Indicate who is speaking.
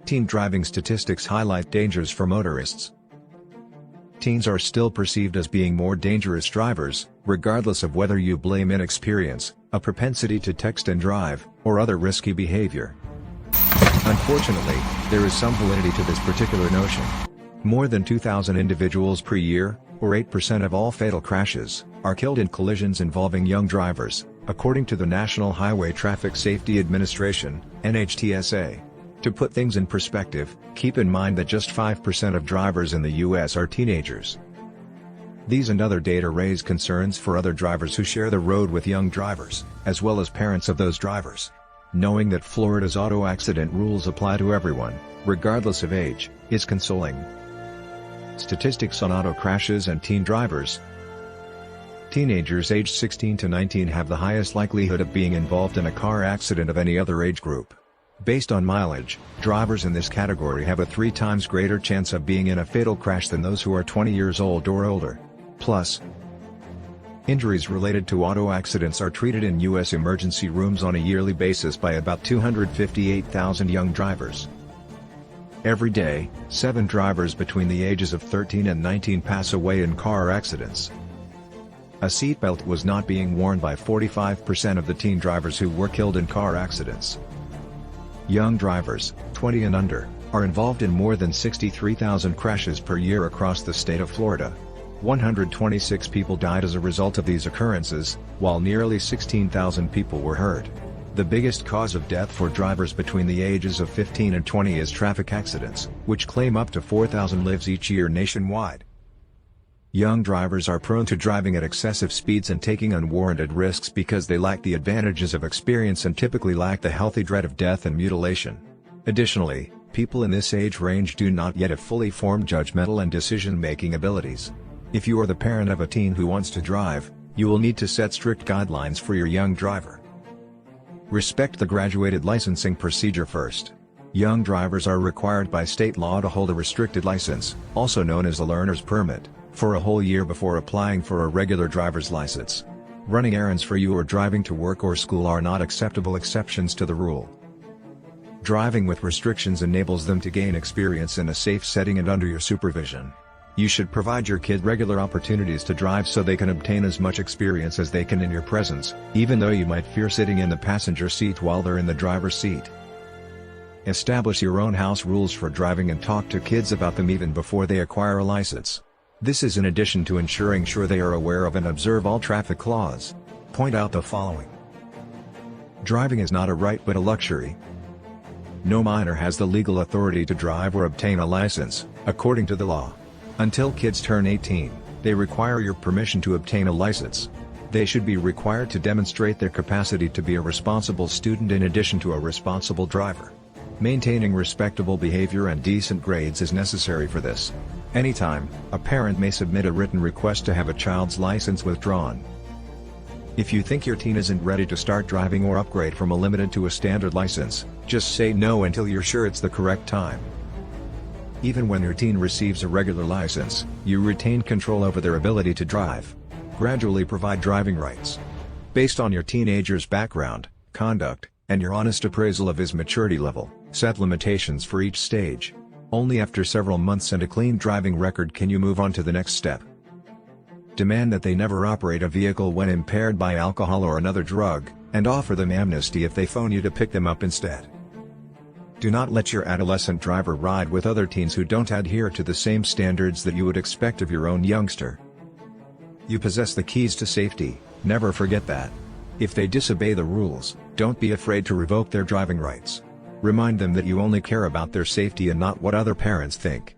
Speaker 1: Teen driving statistics highlight dangers for motorists. Teens are still perceived as being more dangerous drivers, regardless of whether you blame inexperience, a propensity to text and drive, or other risky behavior. Unfortunately, there is some validity to this particular notion. More than 2,000 individuals per year, or 8% of all fatal crashes, are killed in collisions involving young drivers, according to the National Highway Traffic Safety Administration, NHTSA. To put things in perspective, keep in mind that just 5% of drivers in the U.S. are teenagers. These and other data raise concerns for other drivers who share the road with young drivers, as well as parents of those drivers. Knowing that Florida's auto accident rules apply to everyone, regardless of age, is consoling. Statistics on auto crashes and teen drivers. Teenagers aged 16 to 19 have the highest likelihood of being involved in a car accident of any other age group. Based on mileage, drivers in this category have a 3 times greater chance of being in a fatal crash than those who are 20 years old or older. Plus, injuries related to auto accidents are treated in U.S. emergency rooms on a yearly basis by about 258,000 young drivers. Every day, 7 drivers between the ages of 13 and 19 pass away in car accidents. A seatbelt was not being worn by 45% of the teen drivers who were killed in car accidents. Young drivers, 20 and under, are involved in more than 63,000 crashes per year across the state of Florida. 126 people died as a result of these occurrences, while nearly 16,000 people were hurt. The biggest cause of death for drivers between the ages of 15 and 20 is traffic accidents, which claim up to 4,000 lives each year nationwide. Young drivers are prone to driving at excessive speeds and taking unwarranted risks because they lack the advantages of experience and typically lack the healthy dread of death and mutilation. Additionally, people in this age range do not yet have fully formed judgmental and decision-making abilities. If you are the parent of a teen who wants to drive, you will need to set strict guidelines for your young driver. Respect the graduated licensing procedure first. Young drivers are required by state law to hold a restricted license, also known as a learner's permit, for a whole year before applying for a regular driver's license. Running errands for you or driving to work or school are not acceptable exceptions to the rule. Driving with restrictions enables them to gain experience in a safe setting and under your supervision. You should provide your kid regular opportunities to drive so they can obtain as much experience as they can in your presence, even though you might fear sitting in the passenger seat while they're in the driver's seat. Establish your own house rules for driving and talk to kids about them even before they acquire a license. This is in addition to ensuring they are aware of and observe all traffic laws. Point out the following. Driving is not a right but a luxury. No minor has the legal authority to drive or obtain a license, according to the law. Until kids turn 18, they require your permission to obtain a license. They should be required to demonstrate their capacity to be a responsible student in addition to a responsible driver. Maintaining respectable behavior and decent grades is necessary for this. Anytime, a parent may submit a written request to have a child's license withdrawn. If you think your teen isn't ready to start driving or upgrade from a limited to a standard license, just say no until you're sure it's the correct time. Even when your teen receives a regular license, you retain control over their ability to drive. Gradually provide driving rights. Based on your teenager's background, conduct, and your honest appraisal of his maturity level, set limitations for each stage. Only after several months and a clean driving record can you move on to the next step. Demand that they never operate a vehicle when impaired by alcohol or another drug, and offer them amnesty if they phone you to pick them up instead. Do not let your adolescent driver ride with other teens who don't adhere to the same standards that you would expect of your own youngster. You possess the keys to safety, never forget that. If they disobey the rules, don't be afraid to revoke their driving rights. Remind them that you only care about their safety and not what other parents think.